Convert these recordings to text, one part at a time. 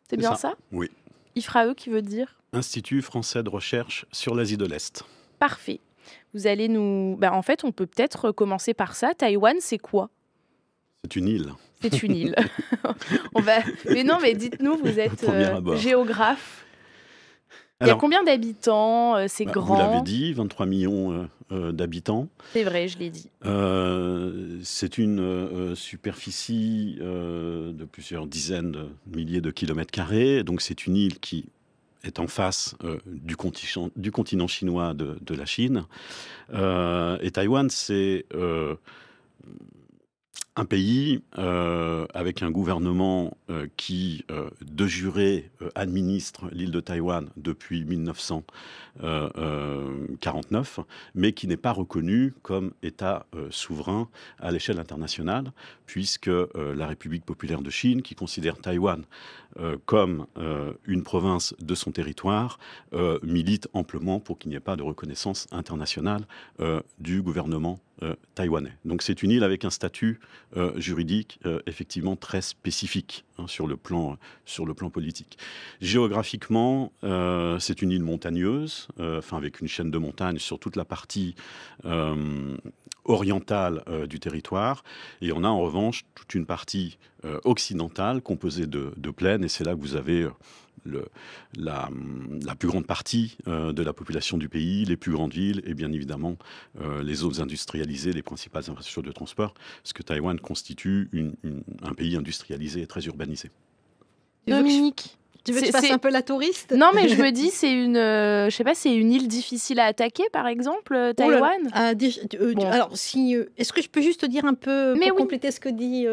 C'est bien ça? Oui. IFRAE qui veut dire? Institut français de recherche sur l'Asie de l'Est. Parfait. Vous allez nous... en fait, on peut peut-être commencer par ça. Taïwan, c'est quoi? C'est une île. C'est une île. Mais non, mais dites-nous, vous êtes géographe. Il y a combien d'habitants? C'est grand? Vous l'avez dit, 23 millions d'habitants. C'est vrai, je l'ai dit. C'est une superficie de plusieurs dizaines de milliers de kilomètres carrés. Donc c'est une île qui est en face du continent chinois de la Chine. Et Taïwan, c'est un pays avec un gouvernement qui, de jure, administre l'île de Taïwan depuis 1949, mais qui n'est pas reconnu comme État souverain à l'échelle internationale, puisque la République populaire de Chine, qui considère Taïwan comme une province de son territoire, milite amplement pour qu'il n'y ait pas de reconnaissance internationale du gouvernement taïwanais. Donc c'est une île avec un statut juridique effectivement très spécifique sur le plan politique. Géographiquement, c'est une île montagneuse, avec une chaîne de montagnes sur toute la partie orientale du territoire, et on a en revanche toute une partie occidentale composée de plaines, et c'est là que vous avez la plus grande partie de la population du pays, les plus grandes villes et bien évidemment les zones industrialisées, les principales infrastructures de transport, parce que Taïwan constitue un pays industrialisé et très urbanisé. Dominique, tu veux que je fasse un peu la touriste? Non, mais je me dis, c'est je sais pas, c'est une île difficile à attaquer, par exemple, Taïwan? Alors, est-ce que je peux juste te dire un peu, pour compléter ce que dit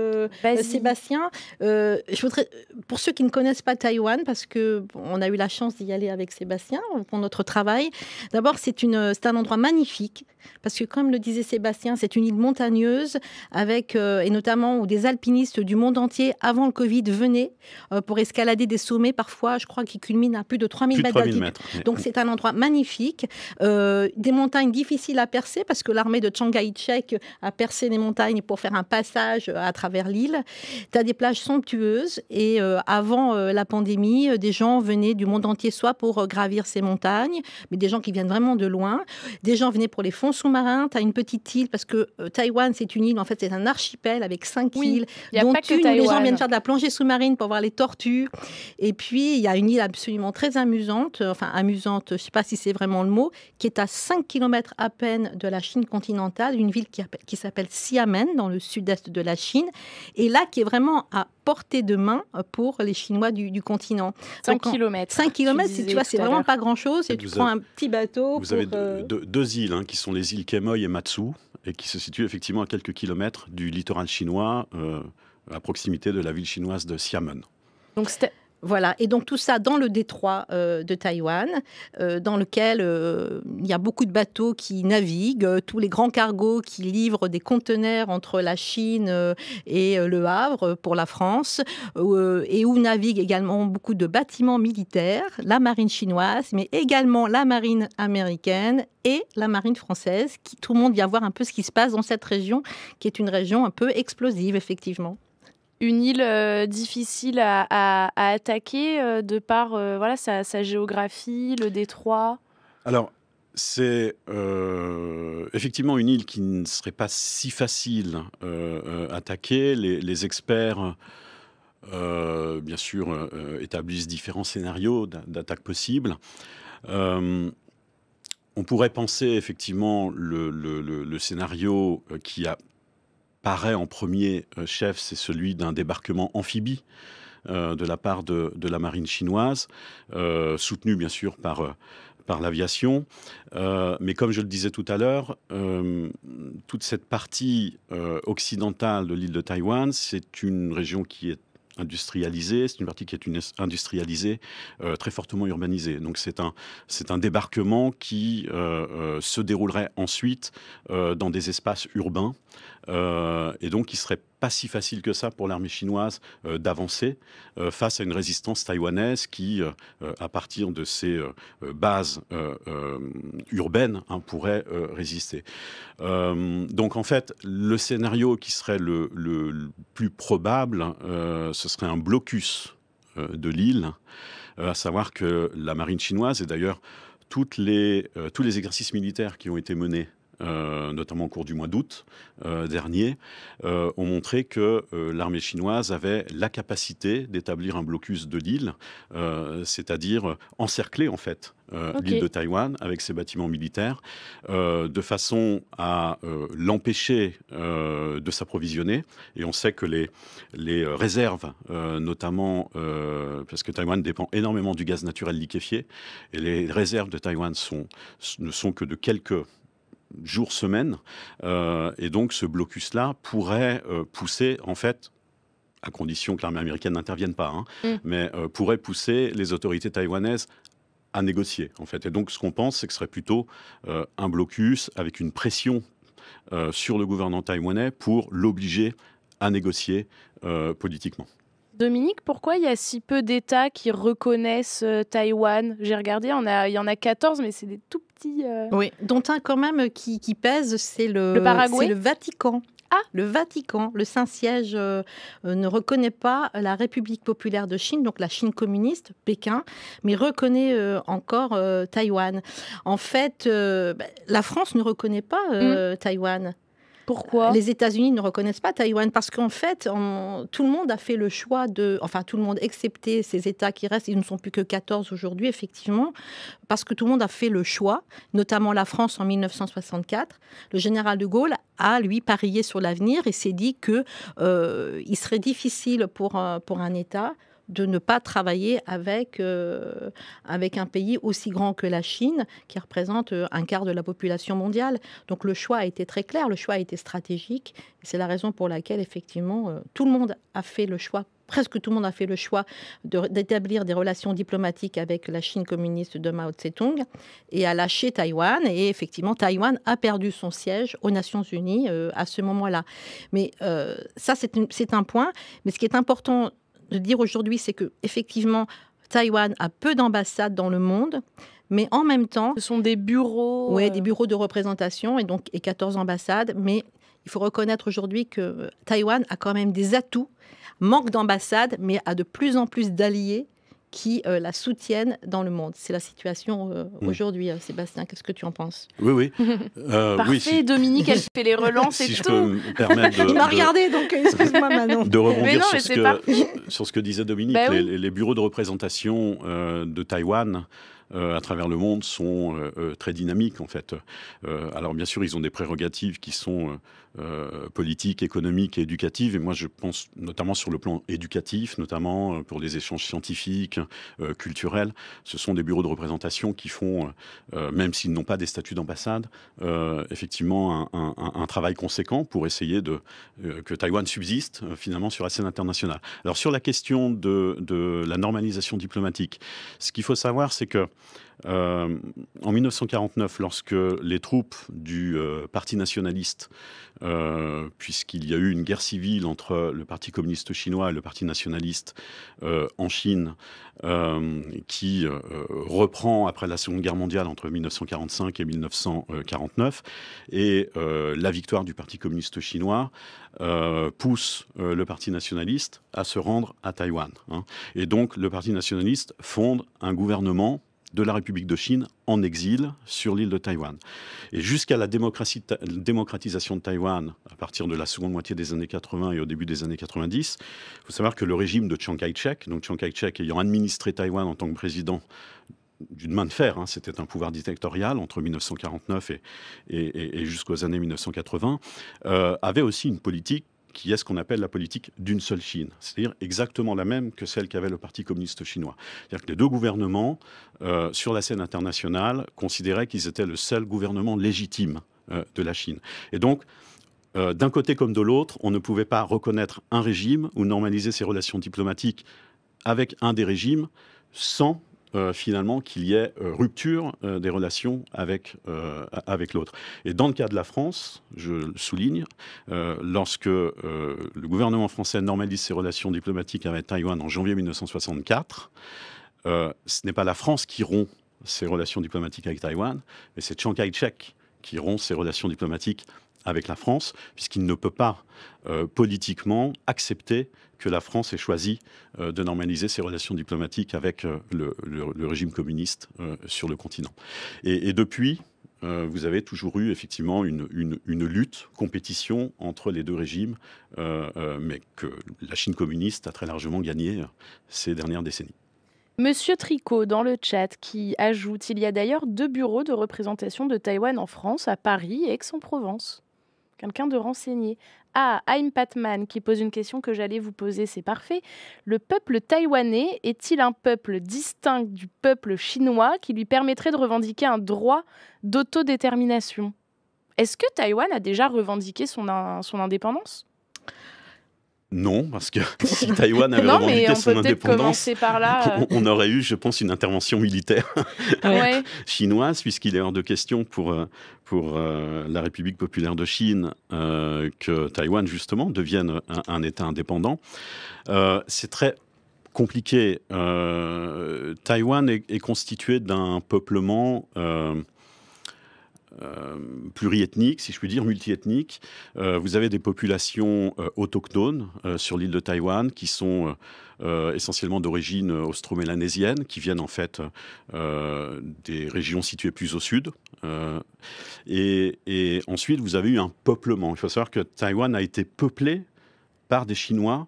Sébastien, je voudrais, pour ceux qui ne connaissent pas Taïwan, parce qu'on a eu la chance d'y aller avec Sébastien pour notre travail, d'abord, c'est un endroit magnifique, parce que comme le disait Sébastien, c'est une île montagneuse, et notamment où des alpinistes du monde entier, avant le Covid, venaient pour escalader des sommets, parfois, je crois qu'ils culminent à plus de 3000 mètres d'altitude. Donc, c'est un endroit magnifique. Des montagnes difficiles à percer, parce que l'armée de Chiang Kai-shek a percé les montagnes pour faire un passage à travers l'île. Tu as des plages somptueuses. Et avant la pandémie, des gens venaient du monde entier, soit pour gravir ces montagnes, mais des gens qui viennent vraiment de loin. Des gens venaient pour les fonds sous-marins. Tu as une petite île, parce que Taïwan, c'est une île, en fait, c'est un archipel avec 5 îles, dont une où les gens viennent faire de la plongée sous-marine pour voir les tortues. Et puis, il y a une île absolument très amusante, je ne sais pas si c'est vraiment le mot, qui est à 5 km à peine de la Chine continentale, une ville qui s'appelle Xiamen, dans le sud-est de la Chine, et là, qui est vraiment à portée de main pour les Chinois du continent. 5 km. 5 km, tu vois, c'est vraiment pas grand-chose, et tu prends un petit bateau. Vous avez deux îles, qui sont les îles Quemoy et Matsu, et qui se situent effectivement à quelques kilomètres du littoral chinois, à proximité de la ville chinoise de Xiamen. Donc voilà, et donc tout ça dans le détroit de Taïwan, dans lequel il y a beaucoup de bateaux qui naviguent, tous les grands cargos qui livrent des conteneurs entre la Chine et Le Havre pour la France, et où naviguent également beaucoup de bâtiments militaires, la marine chinoise, mais également la marine américaine et la marine française, tout le monde vient voir un peu ce qui se passe dans cette région, qui est une région un peu explosive, effectivement. Une île difficile à attaquer de par sa géographie, le détroit? Alors, c'est effectivement une île qui ne serait pas si facile à attaquer. Les experts, bien sûr, établissent différents scénarios d'attaque possibles. On pourrait penser effectivement le scénario qui apparaît en premier chef, c'est celui d'un débarquement amphibie de la part de la marine chinoise, soutenu bien sûr par l'aviation. Mais comme je le disais tout à l'heure, toute cette partie occidentale de l'île de Taïwan, c'est une région qui est industrialisée, c'est une partie qui est industrialisée, très fortement urbanisée. Donc c'est un débarquement qui se déroulerait ensuite dans des espaces urbains, et donc qui serait pas si facile que ça pour l'armée chinoise d'avancer face à une résistance taïwanaise qui, à partir de ses bases urbaines, pourrait résister. Donc en fait, le scénario qui serait le plus probable, ce serait un blocus de l'île, à savoir que la marine chinoise, et d'ailleurs tous les exercices militaires qui ont été menés, notamment au cours du mois d'août dernier, ont montré que l'armée chinoise avait la capacité d'établir un blocus de l'île, c'est-à-dire encercler en fait l'île de Taïwan avec ses bâtiments militaires, de façon à l'empêcher de s'approvisionner. Et on sait que les réserves, notamment parce que Taïwan dépend énormément du gaz naturel liquéfié, et les réserves de Taïwan ne sont que de quelques jours, semaines, et donc ce blocus-là pourrait pousser, en fait, à condition que l'armée américaine n'intervienne pas, mais pourrait pousser les autorités taïwanaises à négocier, en fait. Et donc ce qu'on pense, c'est que ce serait plutôt un blocus avec une pression sur le gouvernement taïwanais pour l'obliger à négocier politiquement. Dominique, pourquoi il y a si peu d'États qui reconnaissent Taïwan? J'ai regardé, il y en a 14, mais c'est des tout petits... Oui, dont un quand même qui pèse, c'est le Paraguay. C'est le Vatican. Ah, le Vatican, le Saint-Siège, ne reconnaît pas la République populaire de Chine, donc la Chine communiste, Pékin, mais reconnaît encore Taïwan. En fait, la France ne reconnaît pas Taïwan. Pourquoi ? Les États-Unis ne reconnaissent pas Taïwan parce qu'en fait, tout le monde a fait le choix enfin tout le monde, excepté ces États qui restent, ils ne sont plus que 14 aujourd'hui, effectivement, parce que tout le monde a fait le choix, notamment la France en 1964. Le général de Gaulle a, lui, parié sur l'avenir et s'est dit qu'il serait difficile pour un État de ne pas travailler avec un pays aussi grand que la Chine, qui représente un quart de la population mondiale. Donc le choix a été très clair, le choix a été stratégique. C'est la raison pour laquelle, effectivement, tout le monde a fait le choix, presque tout le monde a fait le choix d'établir des relations diplomatiques avec la Chine communiste de Mao Tse-tung et a lâché Taïwan. Et effectivement, Taïwan a perdu son siège aux Nations Unies à ce moment-là. Mais ça, c'est un point. Mais ce qui est important de dire aujourd'hui, c'est que effectivement, Taïwan a peu d'ambassades dans le monde, mais en même temps... Ce sont des bureaux... Oui, des bureaux de représentation et 14 ambassades, mais il faut reconnaître aujourd'hui que Taïwan a quand même des atouts, manque d'ambassades, mais a de plus en plus d'alliés qui la soutiennent dans le monde. C'est la situation aujourd'hui, Sébastien. Qu'est-ce que tu en penses ? Oui. Parfait, oui, si... Dominique, elle fait les relances si et je tout. peux me permettre Il m'a regardé, donc excuse-moi, Manon. De rebondir sur ce que disait Dominique. Oui. Les bureaux de représentation de Taïwan à travers le monde sont très dynamiques, en fait. Alors, bien sûr, ils ont des prérogatives qui sont politiques, économiques et éducatives. Et moi, je pense notamment sur le plan éducatif, notamment pour les échanges scientifiques, culturels. Ce sont des bureaux de représentation qui font, même s'ils n'ont pas des statuts d'ambassade, effectivement un travail conséquent pour essayer que Taïwan subsiste finalement sur la scène internationale. Alors, sur la question de la normalisation diplomatique, ce qu'il faut savoir, c'est que en 1949, lorsque les troupes du Parti nationaliste, puisqu'il y a eu une guerre civile entre le Parti communiste chinois et le Parti nationaliste en Chine, qui reprend après la Seconde Guerre mondiale entre 1945 et 1949, et la victoire du Parti communiste chinois pousse le Parti nationaliste à se rendre à Taïwan. Et donc le Parti nationaliste fonde un gouvernement de la République de Chine en exil sur l'île de Taïwan. Et jusqu'à la démocratisation de Taïwan, à partir de la seconde moitié des années 80 et au début des années 90, il faut savoir que le régime de Chiang Kai-shek, donc Chiang Kai-shek ayant administré Taïwan en tant que président d'une main de fer, c'était un pouvoir dictatorial entre 1949 et jusqu'aux années 1980, avait aussi une politique qui est ce qu'on appelle la politique d'une seule Chine, c'est-à-dire exactement la même que celle qu'avait le Parti communiste chinois. C'est-à-dire que les deux gouvernements, sur la scène internationale, considéraient qu'ils étaient le seul gouvernement légitime de la Chine. Et donc, d'un côté comme de l'autre, on ne pouvait pas reconnaître un régime ou normaliser ses relations diplomatiques avec un des régimes sans finalement qu'il y ait rupture des relations avec l'autre. Et dans le cas de la France, je le souligne, lorsque le gouvernement français normalise ses relations diplomatiques avec Taïwan en janvier 1964, ce n'est pas la France qui rompt ses relations diplomatiques avec Taïwan, mais c'est Chiang Kai-shek qui rompt ses relations diplomatiques avec la France, puisqu'il ne peut pas politiquement accepter que la France ait choisi de normaliser ses relations diplomatiques avec le régime communiste sur le continent. Et depuis, vous avez toujours eu effectivement une lutte, compétition entre les deux régimes, mais que la Chine communiste a très largement gagné ces dernières décennies. Monsieur Tricot, dans le chat, qui ajoute « Il y a d'ailleurs 2 bureaux de représentation de Taïwan en France, à Paris et Aix-en-Provence ». Quelqu'un de renseigné. Ah, I'm Patman qui pose une question que j'allais vous poser, c'est parfait. Le peuple taïwanais est-il un peuple distinct du peuple chinois qui lui permettrait de revendiquer un droit d'autodétermination? Est-ce que Taïwan a déjà revendiqué son indépendance? Non, parce que si Taïwan avait revendiqué son indépendance, par là, on aurait eu, je pense, une intervention militaire chinoise, puisqu'il est hors de question pour la République populaire de Chine que Taïwan, justement, devienne un État indépendant. C'est très compliqué. Taïwan est constitué d'un peuplement pluriethnique, si je puis dire, multiethnique. Vous avez des populations autochtones sur l'île de Taïwan qui sont essentiellement d'origine austro-mélanésienne, qui viennent en fait des régions situées plus au sud. Et ensuite, vous avez eu un peuplement. Il faut savoir que Taïwan a été peuplé par des Chinois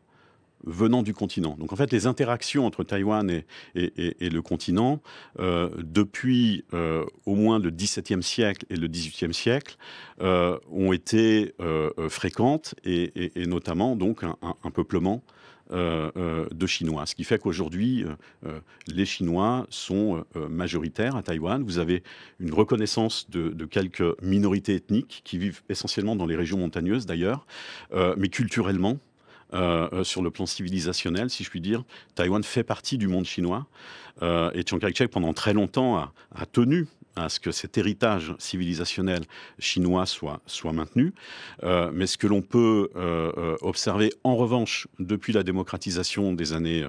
venant du continent. Donc en fait, les interactions entre Taïwan et le continent, depuis au moins le XVIIe siècle et le XVIIIe siècle, ont été fréquentes et notamment donc un peuplement de Chinois. Ce qui fait qu'aujourd'hui, les Chinois sont majoritaires à Taïwan. Vous avez une reconnaissance de quelques minorités ethniques qui vivent essentiellement dans les régions montagneuses d'ailleurs, mais culturellement, sur le plan civilisationnel, si je puis dire, Taïwan fait partie du monde chinois. Et Chiang Kai-shek, pendant très longtemps, a tenu à ce que cet héritage civilisationnel chinois soit maintenu. Mais ce que l'on peut observer, en revanche, depuis la démocratisation des années,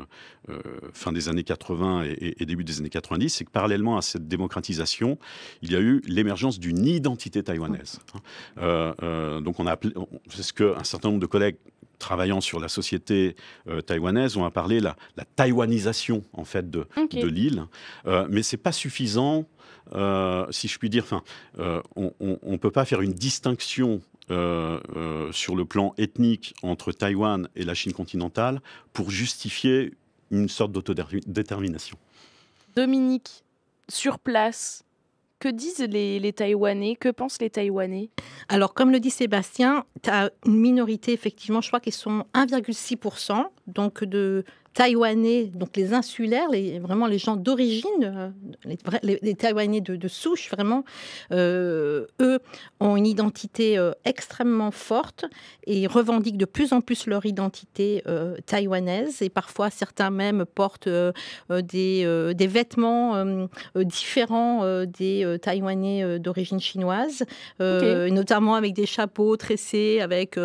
fin des années 80 et début des années 90, c'est que parallèlement à cette démocratisation, il y a eu l'émergence d'une identité taïwanaise. Donc c'est ce qu'un certain nombre de collègues travaillant sur la société taïwanaise, on a parlé la taïwanisation en fait de l'île, mais c'est pas suffisant, si je puis dire. On peut pas faire une distinction sur le plan ethnique entre Taïwan et la Chine continentale pour justifier une sorte d'autodétermination. Dominique, sur place, que disent les Taïwanais? Que pensent les Taïwanais? Alors, comme le dit Sébastien, tu as une minorité, effectivement, je crois qu'ils sont 1,6%, donc de Taïwanais, donc les insulaires, vraiment les gens d'origine, les Taïwanais de souche, vraiment, eux ont une identité extrêmement forte et revendiquent de plus en plus leur identité taïwanaise. Et parfois, certains même portent des vêtements différents des Taïwanais d'origine chinoise, notamment avec des chapeaux tressés, avec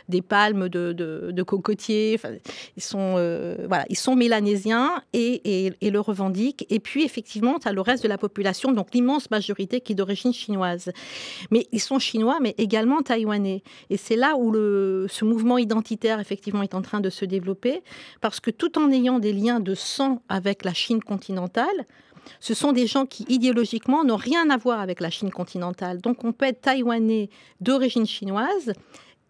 des palmes de cocotiers. Enfin, ils sont mélanésiens et le revendiquent. Et puis, effectivement, tu as le reste de la population, donc l'immense majorité qui est d'origine chinoise. Mais ils sont chinois, mais également taïwanais. Et c'est là où ce mouvement identitaire, effectivement, est en train de se développer, parce que tout en ayant des liens de sang avec la Chine continentale, ce sont des gens qui, idéologiquement, n'ont rien à voir avec la Chine continentale. Donc, on peut être taïwanais d'origine chinoise,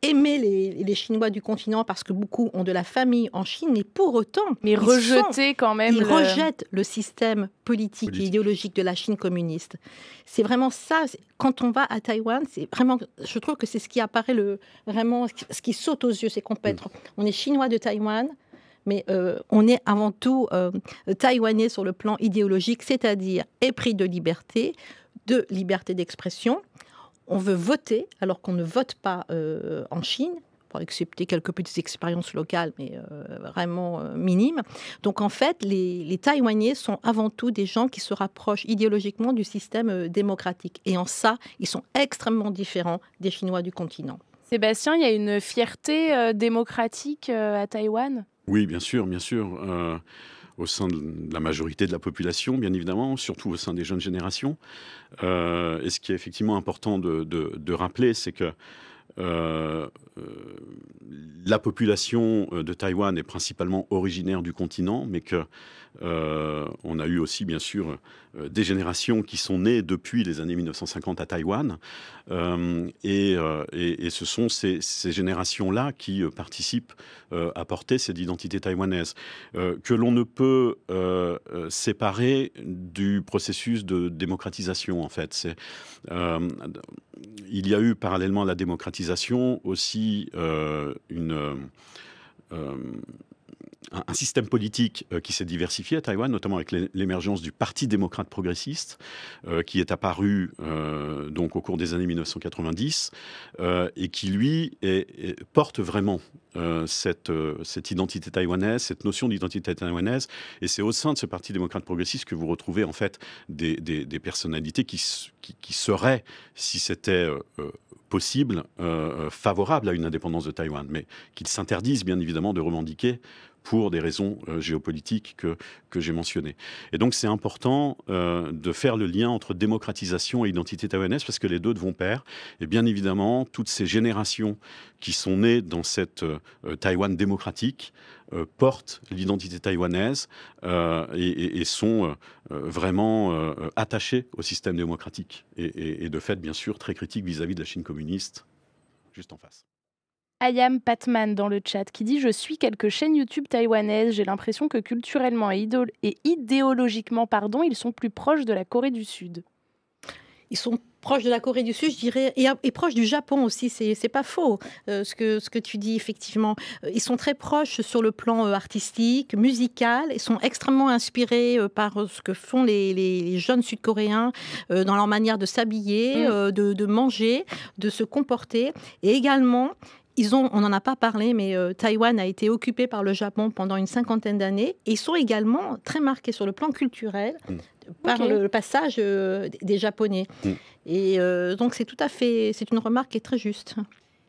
aimer les Chinois du continent parce que beaucoup ont de la famille en Chine, mais pour autant... Mais ils rejettent le système politique et idéologique de la Chine communiste. C'est vraiment ça. Quand on va à Taïwan, c'est vraiment, je trouve que c'est ce qui apparaît vraiment, ce qui saute aux yeux, c'est qu'on peut être... On est Chinois de Taïwan, mais on est avant tout taïwanais sur le plan idéologique, c'est-à-dire épris de liberté d'expression. On veut voter alors qu'on ne vote pas en Chine, pour accepter quelques petites expériences locales, mais vraiment minimes. Donc en fait, les Taïwanais sont avant tout des gens qui se rapprochent idéologiquement du système démocratique. Et en ça, ils sont extrêmement différents des Chinois du continent. Sébastien, il y a une fierté démocratique à Taïwan ? Oui, bien sûr, bien sûr. au sein de la majorité de la population, bien évidemment, surtout au sein des jeunes générations. Et ce qui est effectivement important de rappeler, c'est que la population de Taïwan est principalement originaire du continent, mais que on a eu aussi, bien sûr, des générations qui sont nées depuis les années 1950 à Taïwan. Et ce sont ces générations-là qui participent à porter cette identité taïwanaise, que l'on ne peut séparer du processus de démocratisation, en fait. Il y a eu, parallèlement à la démocratisation, aussi un système politique qui s'est diversifié à Taïwan, notamment avec l'émergence du Parti démocrate progressiste, qui est apparu donc au cours des années 1990, et qui, lui, porte vraiment cette identité taïwanaise, cette notion d'identité taïwanaise. Et c'est au sein de ce Parti démocrate progressiste que vous retrouvez en fait des personnalités qui seraient, si c'était possible, favorables à une indépendance de Taïwan, mais qu'ils s'interdisent bien évidemment de revendiquer pour des raisons géopolitiques que j'ai mentionnées. Et donc c'est important de faire le lien entre démocratisation et identité taïwanaise, parce que les deux vont pair. Et bien évidemment, toutes ces générations qui sont nées dans cette Taïwan démocratique portent l'identité taïwanaise et sont vraiment attachées au système démocratique. Et de fait, bien sûr, très critiques vis-à-vis de la Chine communiste, juste en face. Ayam Patman dans le chat qui dit « Je suis quelques chaînes YouTube taïwanaises. J'ai l'impression que culturellement et idéologiquement, ils sont plus proches de la Corée du Sud. » Ils sont proches de la Corée du Sud, je dirais, et proches du Japon aussi. C'est pas faux, ce que tu dis, effectivement. Ils sont très proches sur le plan artistique, musical. Ils sont extrêmement inspirés par ce que font les jeunes Sud-Coréens dans leur manière de s'habiller, de manger, de se comporter. Et également, on n'en a pas parlé, mais Taïwan a été occupé par le Japon pendant une 50aine d'années. Et ils sont également très marqués sur le plan culturel par le passage des Japonais. Et donc c'est une remarque qui est très juste.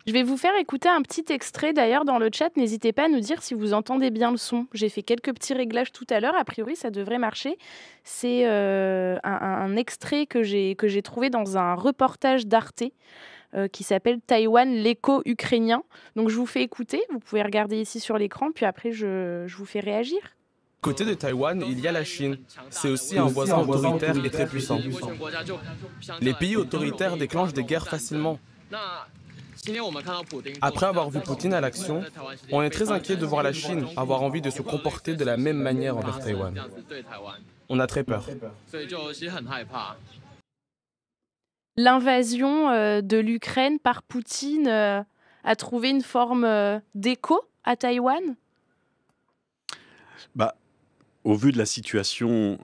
Je vais vous faire écouter un petit extrait d'ailleurs dans le chat. N'hésitez pas à nous dire si vous entendez bien le son. J'ai fait quelques petits réglages tout à l'heure. A priori, ça devrait marcher. C'est un extrait que j'ai trouvé dans un reportage d'Arte qui s'appelle Taïwan, l'écho ukrainien. Donc je vous fais écouter. Vous pouvez regarder ici sur l'écran. Puis après, je vous fais réagir. Côté de Taïwan, il y a la Chine. C'est aussi un voisin autoritaire et très puissant. Les pays autoritaires déclenchent des guerres facilement. Après avoir vu Poutine à l'action, on est très inquiet de voir la Chine avoir envie de se comporter de la même manière envers Taïwan. On a très peur. L'invasion de l'Ukraine par Poutine a trouvé une forme d'écho à Taïwan ? Au vu de la situation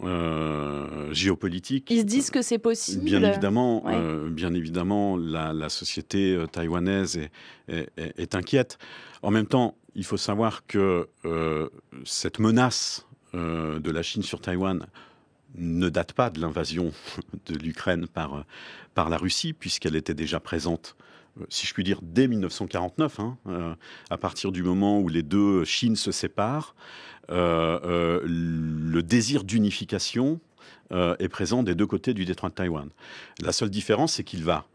géopolitique, ils se disent que c'est possible. Bien évidemment, la société taïwanaise est inquiète. En même temps, il faut savoir que cette menace de la Chine sur Taïwan ne date pas de l'invasion de l'Ukraine par la Russie, puisqu'elle était déjà présente, si je puis dire, dès 1949, à partir du moment où les deux Chines se séparent. Le désir d'unification est présent des deux côtés du détroit de Taïwan. La seule différence, c'est qu'il va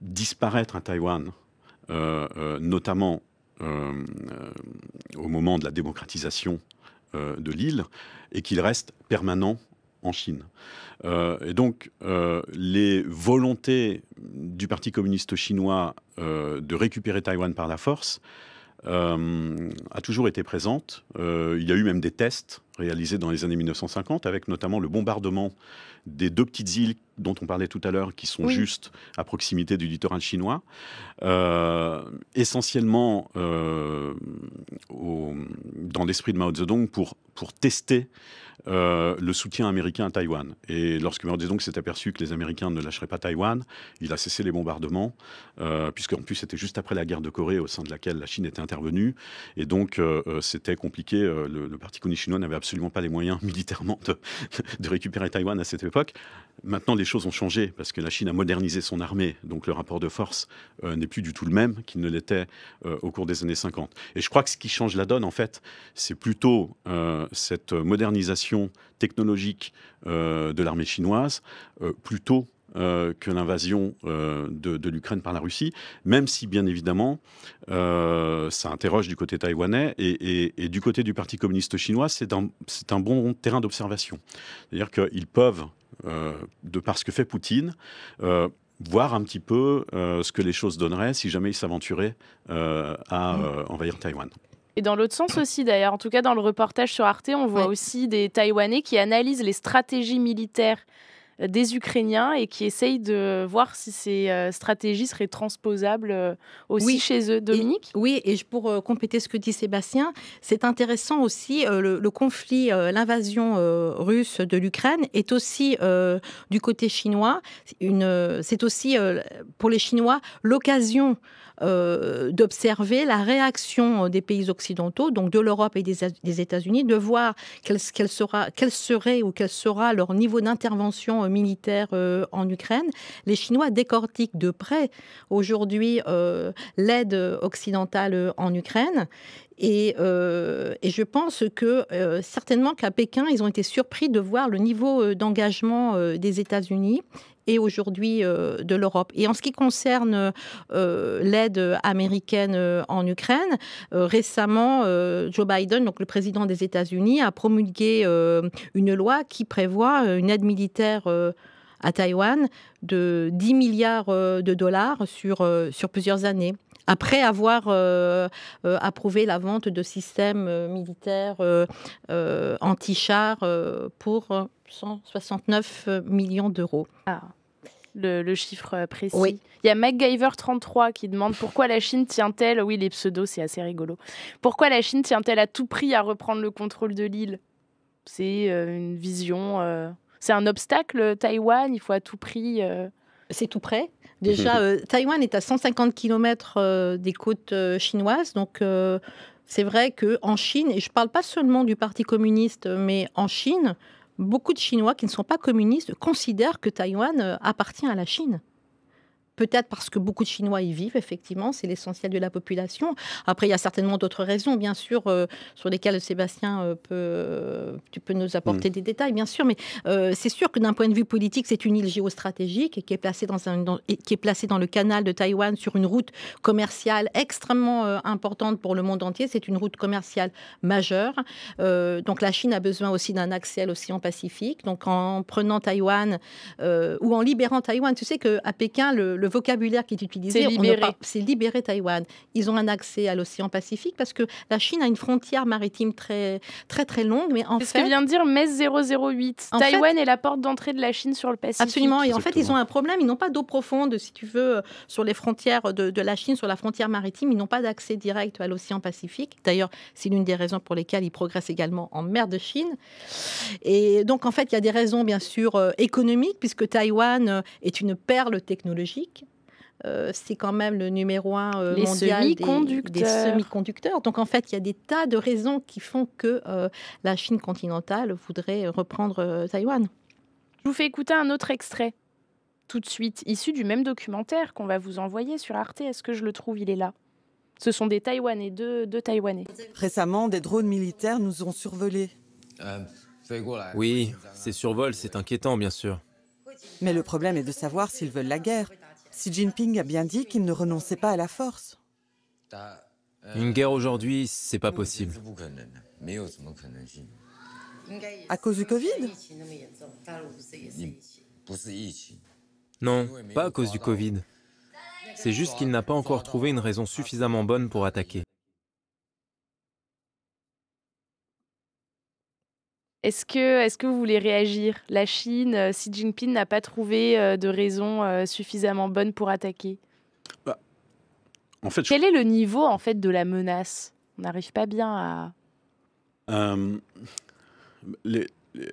disparaître à Taïwan, notamment au moment de la démocratisation de l'île, et qu'il reste permanent en Chine. Et donc, les volontés du Parti communiste chinois de récupérer Taïwan par la force a toujours été présente. Il y a eu même des tests réalisés dans les années 1950, avec notamment le bombardement des deux petites îles dont on parlait tout à l'heure, qui sont juste à proximité du littoral chinois, essentiellement dans l'esprit de Mao Zedong pour tester le soutien américain à Taïwan. Et lorsque Mao Zedong s'est aperçu que les Américains ne lâcheraient pas Taïwan, il a cessé les bombardements, puisqu'en plus c'était juste après la guerre de Corée au sein de laquelle la Chine était intervenue. Et donc c'était compliqué. Le Parti communiste chinois n'avait absolument pas les moyens militairement de récupérer Taïwan à cette époque. Maintenant, les choses ont changé parce que la Chine a modernisé son armée. Donc le rapport de force n'est plus du tout le même qu'il ne l'était au cours des années 50. Et je crois que ce qui change la donne, en fait, c'est plutôt cette modernisation technologique de l'armée chinoise, plutôt que l'invasion de l'Ukraine par la Russie, même si, bien évidemment, ça interroge du côté taïwanais et du côté du Parti communiste chinois, c'est un bon terrain d'observation. C'est-à-dire qu'ils peuvent, de par ce que fait Poutine, voir un petit peu ce que les choses donneraient si jamais ils s'aventuraient à envahir Taïwan. Et dans l'autre sens aussi, d'ailleurs, en tout cas dans le reportage sur Arte, on voit aussi des Taïwanais qui analysent les stratégies militaires des Ukrainiens et qui essayent de voir si ces stratégies seraient transposables aussi chez eux. Dominique ? Et pour compléter ce que dit Sébastien, c'est intéressant aussi, le conflit, l'invasion russe de l'Ukraine est aussi du côté chinois. C'est aussi pour les Chinois l'occasion d'observer la réaction des pays occidentaux, donc de l'Europe et des États-Unis, de voir quel sera leur niveau d'intervention militaire en Ukraine. Les Chinois décortiquent de près aujourd'hui l'aide occidentale en Ukraine. Et je pense que certainement qu'à Pékin, ils ont été surpris de voir le niveau d'engagement des États-Unis et aujourd'hui de l'Europe. Et en ce qui concerne l'aide américaine en Ukraine, récemment, Joe Biden, donc le président des États-Unis, a promulgué une loi qui prévoit une aide militaire à Taïwan de 10 milliards de dollars sur plusieurs années. Après avoir approuvé la vente de systèmes militaires anti-chars pour 169 millions d'euros. Ah, le chiffre précis. Oui. Il y a MacGyver33 qui demande pourquoi la Chine tient-elle... Oui, les pseudos, c'est assez rigolo. Pourquoi la Chine tient-elle à tout prix à reprendre le contrôle de l'île ? C'est une vision... C'est un obstacle, Taïwan, il faut à tout prix... C'est tout près. Déjà, Taïwan est à 150 km des côtes chinoises. Donc, c'est vrai qu'en Chine, et je ne parle pas seulement du Parti communiste, mais en Chine, beaucoup de Chinois qui ne sont pas communistes considèrent que Taïwan appartient à la Chine. Peut-être parce que beaucoup de Chinois y vivent, effectivement, c'est l'essentiel de la population. Après, il y a certainement d'autres raisons, bien sûr, sur lesquelles Sébastien tu peux nous apporter des détails, bien sûr. Mais c'est sûr que d'un point de vue politique, c'est une île géostratégique qui est placée dans le canal de Taïwan sur une route commerciale extrêmement importante pour le monde entier. C'est une route commerciale majeure. Donc la Chine a besoin aussi d'un accès à l'océan Pacifique. Donc en prenant Taïwan ou en libérant Taïwan, tu sais qu'à Pékin, le vocabulaire qui est utilisé, c'est libérer Taïwan. Ils ont un accès à l'océan Pacifique parce que la Chine a une frontière maritime très, très, très longue. Mais en fait, ce que vient de dire MES 008. Taïwan est la porte d'entrée de la Chine sur le Pacifique. Absolument. Et en fait, ils ont un problème. Ils n'ont pas d'eau profonde, si tu veux, sur les frontières de la Chine, sur la frontière maritime. Ils n'ont pas d'accès direct à l'océan Pacifique. D'ailleurs, c'est l'une des raisons pour lesquelles ils progressent également en mer de Chine. Et donc, en fait, il y a des raisons, bien sûr, économiques, puisque Taïwan est une perle technologique. C'est quand même le numéro 1 mondial des semi-conducteurs. Donc en fait, il y a des tas de raisons qui font que la Chine continentale voudrait reprendre Taïwan. Je vous fais écouter un autre extrait tout de suite, issu du même documentaire qu'on va vous envoyer sur Arte. Est-ce que je le trouve ? Il est là. Ce sont des Taïwanais, deux Taïwanais. Récemment, des drones militaires nous ont survolés. Oui, ces survols, c'est inquiétant, bien sûr. Mais le problème est de savoir s'ils veulent la guerre. Xi Jinping a bien dit qu'il ne renonçait pas à la force. Une guerre aujourd'hui, c'est pas possible. À cause du Covid ? Non, pas à cause du Covid. C'est juste qu'il n'a pas encore trouvé une raison suffisamment bonne pour attaquer. Est-ce que vous voulez réagir ? La Chine, Xi Jinping n'a pas trouvé de raison suffisamment bonne pour attaquer. En fait, quel est le niveau en fait de la menace ? On n'arrive pas bien à...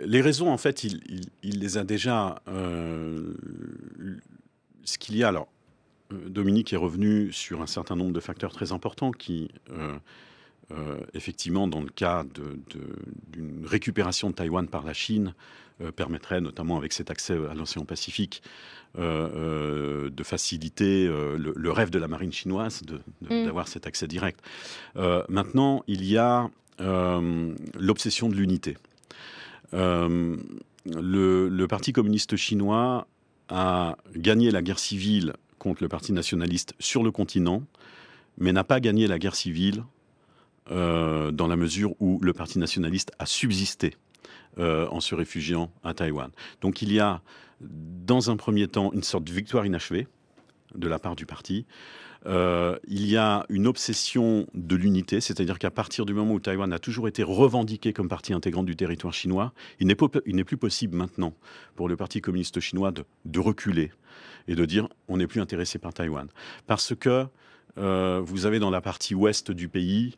les raisons, en fait, il les a déjà. Ce qu'il y a, alors, Dominique est revenu sur un certain nombre de facteurs très importants qui, effectivement, dans le cas d'une récupération de Taïwan par la Chine, permettrait, notamment avec cet accès à l'océan Pacifique, de faciliter le rêve de la marine chinoise d'avoir cet accès direct. Maintenant, il y a l'obsession de l'unité. Le Parti communiste chinois a gagné la guerre civile contre le Parti nationaliste sur le continent, mais n'a pas gagné la guerre civile dans la mesure où le Parti nationaliste a subsisté en se réfugiant à Taïwan. Donc il y a, dans un premier temps, une sorte de victoire inachevée de la part du parti. Il y a une obsession de l'unité, c'est-à-dire qu'à partir du moment où Taïwan a toujours été revendiqué comme partie intégrante du territoire chinois, il n'est plus possible maintenant pour le Parti communiste chinois de reculer et de dire on n'est plus intéressé par Taïwan. Parce que vous avez dans la partie ouest du pays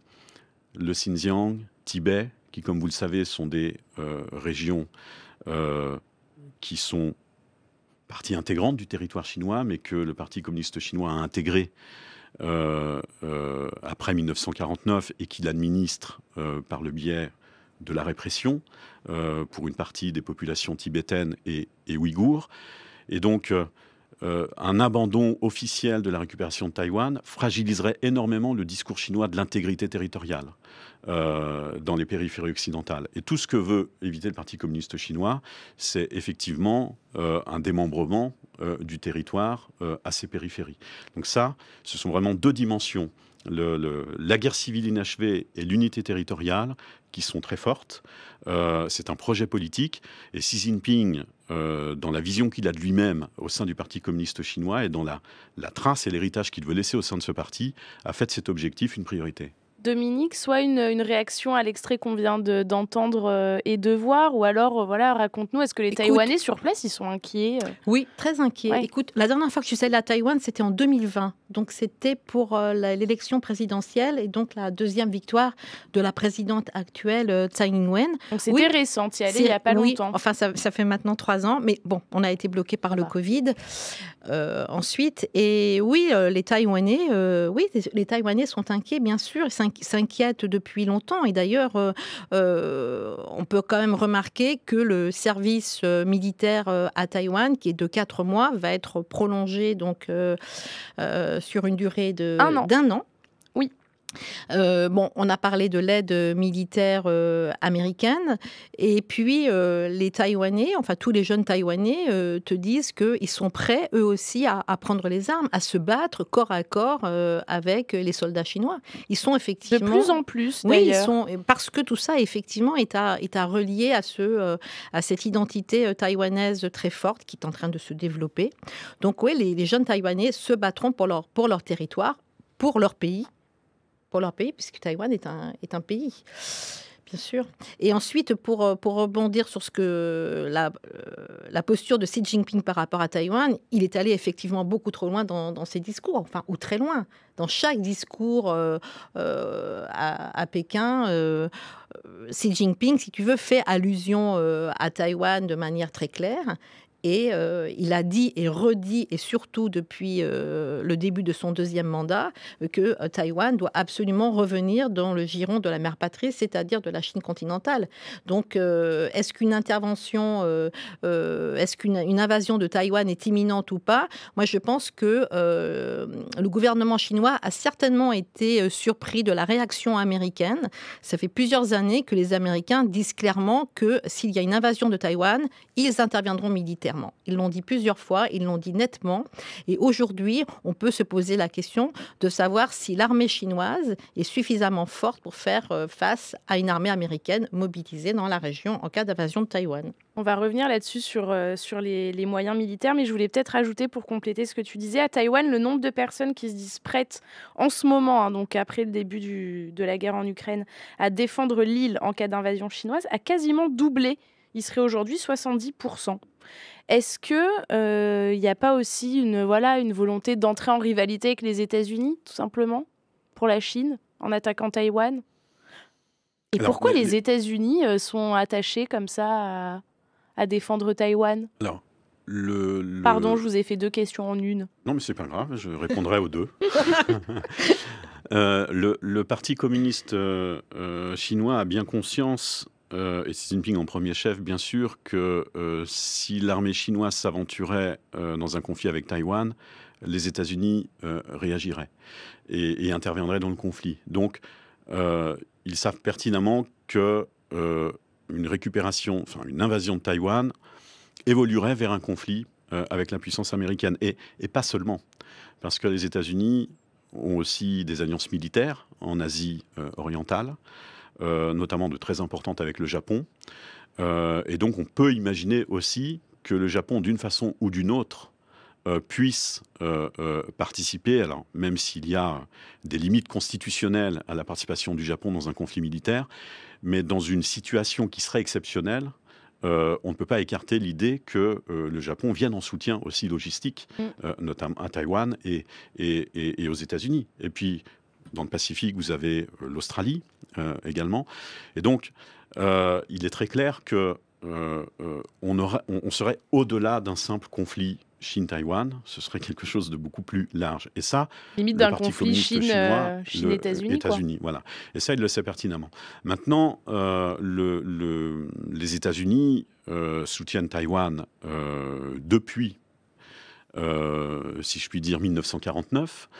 le Xinjiang, Tibet, qui, comme vous le savez, sont des régions qui sont partie intégrante du territoire chinois, mais que le Parti communiste chinois a intégré après 1949 et qu'il administre par le biais de la répression pour une partie des populations tibétaines et ouïghours. Et donc, un abandon officiel de la récupération de Taïwan fragiliserait énormément le discours chinois de l'intégrité territoriale dans les périphéries occidentales. Et tout ce que veut éviter le Parti communiste chinois, c'est effectivement un démembrement du territoire à ses périphéries. Donc ça, ce sont vraiment deux dimensions. La guerre civile inachevée et l'unité territoriale qui sont très fortes. C'est un projet politique. Et Xi Jinping, dans la vision qu'il a de lui-même au sein du Parti communiste chinois et dans la trace et l'héritage qu'il veut laisser au sein de ce parti, a fait de cet objectif une priorité. Dominique, soit une réaction à l'extrait qu'on vient d'entendre et de voir, ou alors, voilà, raconte-nous, est-ce que les Taïwanais sur place, ils sont inquiets Oui, très inquiets. Ouais. Écoute, la dernière fois que je suis allée à Taïwan, c'était en 2020. Donc, c'était pour l'élection présidentielle et donc la deuxième victoire de la présidente actuelle, Tsai Ing-wen. Donc, c'était récent, tu y allais il n'y a pas longtemps. Enfin, ça fait maintenant 3 ans. Mais bon, on a été bloqué par le Covid ensuite. Et oui, les Taïwanais sont inquiets, bien sûr. Ils s'inquiètent depuis longtemps. Et d'ailleurs, on peut quand même remarquer que le service militaire à Taïwan, qui est de 4 mois, va être prolongé donc, sur une durée d'un an. Oui. On a parlé de l'aide militaire américaine. Et puis, les Taïwanais, enfin tous les jeunes Taïwanais te disent qu'ils sont prêts, eux aussi, à prendre les armes, à se battre corps à corps avec les soldats chinois. Ils sont effectivement... De plus en plus, d'ailleurs. Oui, parce que tout ça, effectivement, est à relier à cette identité taïwanaise très forte qui est en train de se développer. Donc, oui, les jeunes Taïwanais se battront pour leur territoire, pour leur pays, puisque Taïwan est un pays, bien sûr. Et ensuite, pour rebondir sur la posture de Xi Jinping par rapport à Taïwan, il est allé effectivement beaucoup trop loin dans ses discours, ou très loin. Dans chaque discours à Pékin, Xi Jinping, si tu veux, fait allusion à Taïwan de manière très claire. Et il a dit et redit, et surtout depuis le début de son deuxième mandat, que Taïwan doit absolument revenir dans le giron de la mère patrie, c'est-à-dire de la Chine continentale. Donc, est-ce qu'une intervention, est-ce qu'une invasion de Taïwan est imminente ou pas? Moi, je pense que le gouvernement chinois a certainement été surpris de la réaction américaine. Ça fait plusieurs années que les Américains disent clairement que s'il y a une invasion de Taïwan, ils interviendront militairement. Ils l'ont dit plusieurs fois, ils l'ont dit nettement. Et aujourd'hui, on peut se poser la question de savoir si l'armée chinoise est suffisamment forte pour faire face à une armée américaine mobilisée dans la région en cas d'invasion de Taïwan. On va revenir là-dessus sur les moyens militaires, mais je voulais peut-être ajouter pour compléter ce que tu disais. À Taïwan, le nombre de personnes qui se disent prêtes en ce moment, donc après le début de la guerre en Ukraine, à défendre l'île en cas d'invasion chinoise, a quasiment doublé. Il serait aujourd'hui 70%. Est-ce qu'il n'y a pas aussi une volonté d'entrer en rivalité avec les États-Unis, tout simplement, pour la Chine, en attaquant Taïwan ? Et pourquoi les États-Unis sont attachés comme ça à défendre Taïwan? Alors, Pardon, je vous ai fait 2 questions en une. Non, mais c'est pas grave, je répondrai aux 2. Le Parti communiste chinois a bien conscience, et Xi Jinping en premier chef, bien sûr, que si l'armée chinoise s'aventurait dans un conflit avec Taïwan, les États-Unis réagiraient et interviendraient dans le conflit. Donc, ils savent pertinemment que une récupération, enfin une invasion de Taïwan évoluerait vers un conflit avec la puissance américaine. Et pas seulement, parce que les États-Unis ont aussi des alliances militaires en Asie orientale, notamment de très importantes avec le Japon. Et donc on peut imaginer aussi que le Japon, d'une façon ou d'une autre, puisse participer, alors même s'il y a des limites constitutionnelles à la participation du Japon dans un conflit militaire, mais dans une situation qui serait exceptionnelle, on ne peut pas écarter l'idée que le Japon vienne en soutien aussi logistique, notamment à Taïwan et aux États-Unis. Et puis, dans le Pacifique, vous avez l'Australie également. Et donc, il est très clair que on serait au-delà d'un simple conflit Chine-Taïwan, ce serait quelque chose de beaucoup plus large. Et ça, limite d'un conflit Chine-États-Unis. Voilà. Et ça, il le sait pertinemment. Maintenant, les États-Unis soutiennent Taïwan depuis, si je puis dire, 1949.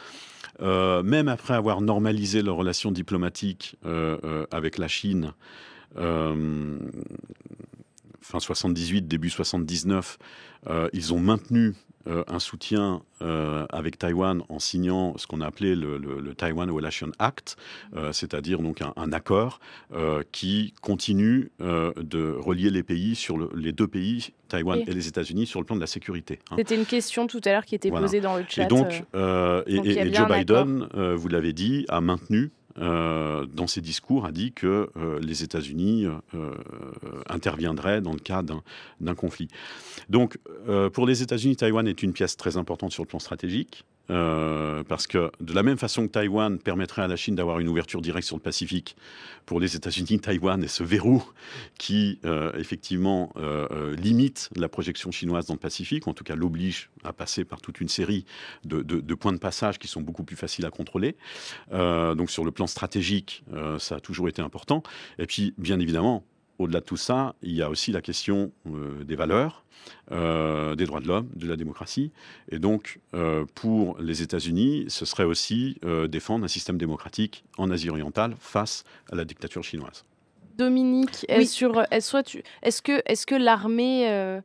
Même après avoir normalisé leurs relations diplomatiques avec la Chine, fin 78, début 79, ils ont maintenu un soutien avec Taïwan en signant ce qu'on a appelé le Taiwan Relation Act, c'est-à-dire donc un accord qui continue de relier les pays les 2 pays, Taïwan et les États-Unis, sur le plan de la sécurité. C'était une question tout à l'heure qui était posée dans le chat. Et donc, Joe Biden, vous l'avez dit, a maintenu dans ses discours, a dit que les États-Unis interviendraient dans le cas d'un conflit. Donc, pour les États-Unis, Taïwan est une pièce très importante sur le plan stratégique. Parce que de la même façon que Taïwan permettrait à la Chine d'avoir une ouverture directe sur le Pacifique, pour les États-Unis, Taïwan est ce verrou qui, effectivement, limite la projection chinoise dans le Pacifique, en tout cas l'oblige à passer par toute une série de points de passage qui sont beaucoup plus faciles à contrôler. Donc sur le plan stratégique, ça a toujours été important. Et puis, bien évidemment, au-delà de tout ça, il y a aussi la question des valeurs, des droits de l'homme, de la démocratie. Et donc, pour les États-Unis, ce serait aussi défendre un système démocratique en Asie orientale face à la dictature chinoise. Dominique, est-ce que l'armée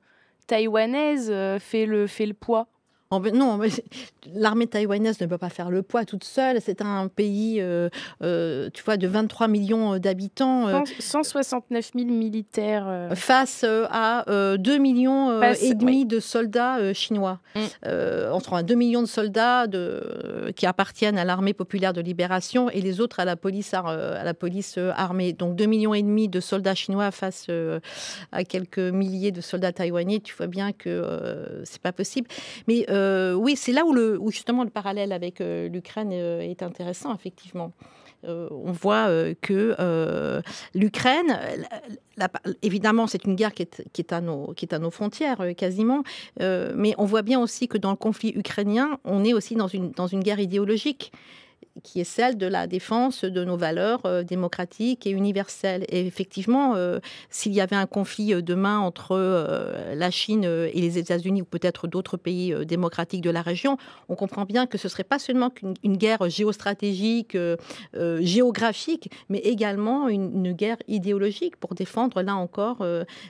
taïwanaise fait le poids? Non, l'armée taïwanaise ne peut pas faire le poids toute seule. C'est un pays, tu vois, de 23 millions d'habitants. 169 000 militaires. Face à 2 millions et demi de soldats chinois. Entre 2 millions de soldats qui appartiennent à l'armée populaire de libération et les autres à la police armée. Donc 2 millions et demi de soldats chinois face à quelques milliers de soldats taïwanais. Tu vois bien que c'est pas possible. Mais oui, c'est là où justement le parallèle avec l'Ukraine est intéressant, effectivement. On voit que l'Ukraine, évidemment, c'est une guerre qui est à nos frontières, quasiment, mais on voit bien aussi que dans le conflit ukrainien, on est aussi dans une guerre idéologique, qui est celle de la défense de nos valeurs démocratiques et universelles. Et effectivement, s'il y avait un conflit demain entre la Chine et les États-Unis, ou peut-être d'autres pays démocratiques de la région, on comprend bien que ce ne serait pas seulement une guerre géostratégique, géographique, mais également une guerre idéologique pour défendre, là encore,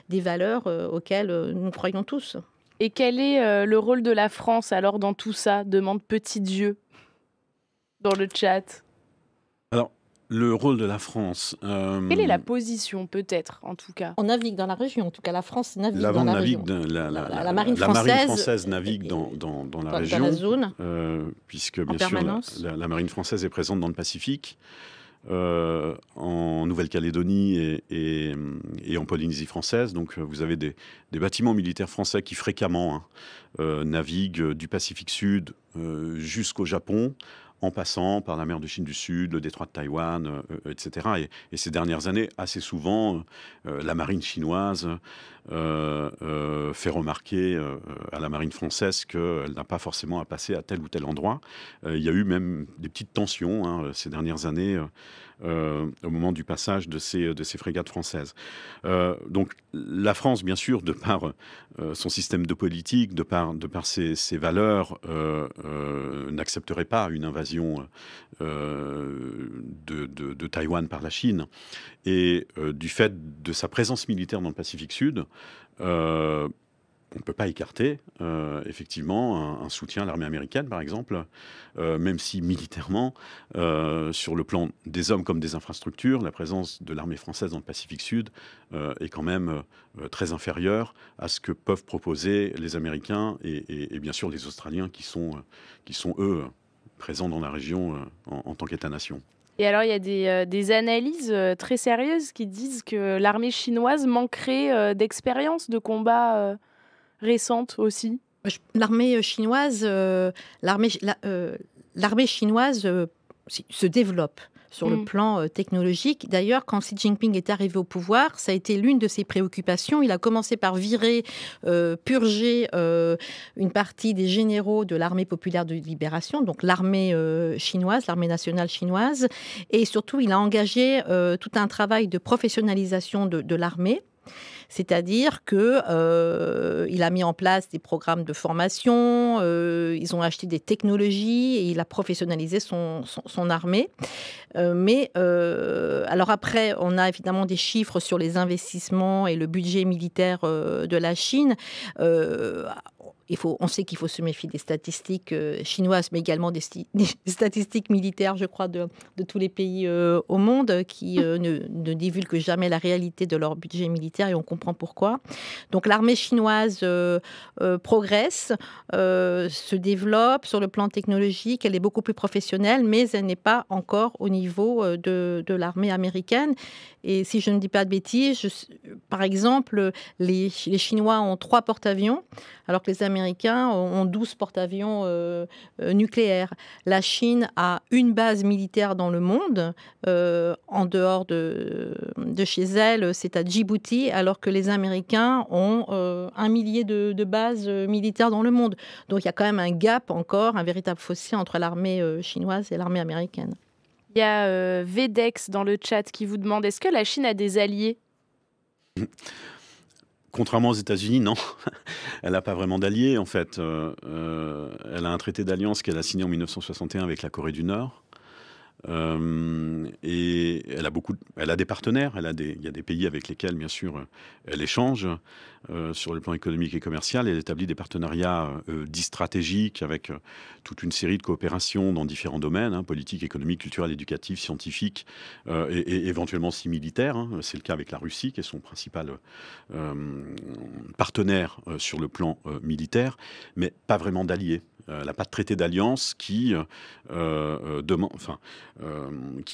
des valeurs auxquelles nous croyons tous. Et quel est le rôle de la France alors dans tout ça, demande Petit Dieu dans le chat. Alors, le rôle de la France... Quelle est la position, peut-être, en tout cas? On navigue dans la région, en tout cas, la France navigue dans la région. La marine française navigue dans la région. Dans la zone. Puisque, bien sûr, la marine française est présente dans le Pacifique, en Nouvelle-Calédonie et en Polynésie française. Donc, vous avez des bâtiments militaires français qui fréquemment naviguent du Pacifique Sud jusqu'au Japon, en passant par la mer de Chine du Sud, le détroit de Taïwan, etc. Et ces dernières années, assez souvent, la marine chinoise fait remarquer à la marine française qu'elle n'a pas forcément à passer à tel ou tel endroit. Il y a eu même des petites tensions ces dernières années au moment du passage de ces frégates françaises. Donc la France, bien sûr, de par son système de politique, de par ses valeurs, n'accepterait pas une invasion de Taïwan par la Chine. Et du fait de sa présence militaire dans le Pacifique Sud, on ne peut pas écarter effectivement un soutien à l'armée américaine, par exemple, même si militairement, sur le plan des hommes comme des infrastructures, la présence de l'armée française dans le Pacifique Sud est quand même très inférieure à ce que peuvent proposer les Américains et bien sûr les Australiens qui sont eux, présents dans la région en tant qu'État-nation. Et alors, il y a des analyses très sérieuses qui disent que l'armée chinoise manquerait d'expérience de combat récente aussi. L'armée chinoise se développe sur le plan technologique. D'ailleurs, quand Xi Jinping est arrivé au pouvoir, ça a été l'une de ses préoccupations. Il a commencé par purger une partie des généraux de l'armée populaire de libération, donc l'armée chinoise, l'armée nationale chinoise. Et surtout, il a engagé tout un travail de professionnalisation de l'armée. C'est-à-dire qu'il a mis en place des programmes de formation, ils ont acheté des technologies et il a professionnalisé son armée. Alors après, on a évidemment des chiffres sur les investissements et le budget militaire de la Chine. On sait qu'il faut se méfier des statistiques chinoises, mais également des statistiques militaires, je crois, de tous les pays au monde qui ne divulguent jamais la réalité de leur budget militaire et on comprend pourquoi. Donc l'armée chinoise progresse, se développe sur le plan technologique, elle est beaucoup plus professionnelle, mais elle n'est pas encore au niveau de l'armée américaine. Et si je ne dis pas de bêtises, par exemple, les Chinois ont 3 porte-avions, alors que les Américains ont 12 porte-avions nucléaires. La Chine a une base militaire dans le monde, en dehors de chez elle, c'est à Djibouti, alors que les Américains ont 1 millier de bases militaires dans le monde. Donc il y a quand même un gap encore, un véritable fossé entre l'armée chinoise et l'armée américaine. Il y a Vedex dans le chat qui vous demande, est-ce que la Chine a des alliés ? Contrairement aux États-Unis, non. Elle n'a pas vraiment d'alliés, en fait. Elle a un traité d'alliance qu'elle a signé en 1961 avec la Corée du Nord. Et elle a des partenaires, il y a des pays avec lesquels, bien sûr, elle échange sur le plan économique et commercial. Elle établit des partenariats dits stratégiques avec toute une série de coopérations dans différents domaines, politique, économique, culturel, éducatif, scientifique et éventuellement aussi militaire. C'est le cas avec la Russie, qui est son principal partenaire sur le plan militaire, mais pas vraiment d'alliés. Elle n'a pas de traité d'alliance qui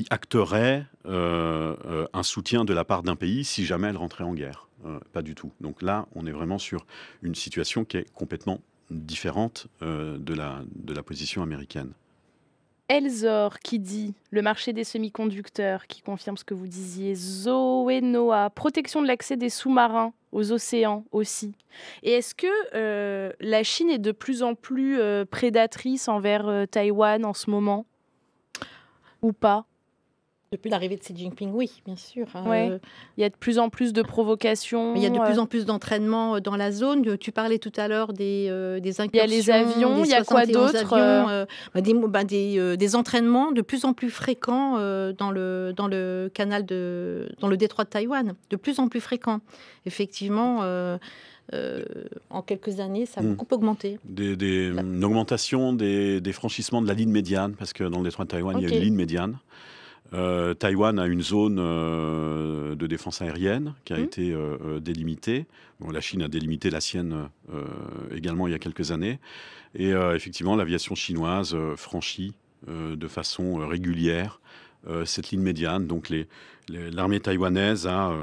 acterait un soutien de la part d'un pays si jamais elle rentrait en guerre. Pas du tout. Donc là, on est vraiment sur une situation qui est complètement différente de la position américaine. Elzor qui dit le marché des semi-conducteurs, qui confirme ce que vous disiez. Zoé Noah, protection de l'accès des sous-marins aux océans aussi. Et est-ce que la Chine est de plus en plus prédatrice envers Taïwan en ce moment ou pas ? Depuis l'arrivée de Xi Jinping, oui, bien sûr. Ouais. Il y a de plus en plus de provocations. Il y a de plus en plus d'entraînements dans la zone. Tu parlais tout à l'heure des incursions. Il y a les avions, il y a quoi d'autre des entraînements de plus en plus fréquents dans le canal dans le détroit de Taïwan. De plus en plus fréquents. Effectivement, en quelques années, ça a beaucoup augmenté. Une augmentation des franchissements de la ligne médiane, parce que dans le détroit de Taïwan, il y a une ligne médiane. Taïwan a une zone de défense aérienne qui a été délimitée. Bon, la Chine a délimité la sienne également il y a quelques années. Et effectivement, l'aviation chinoise franchit de façon régulière cette ligne médiane. Donc l'armée taïwanaise a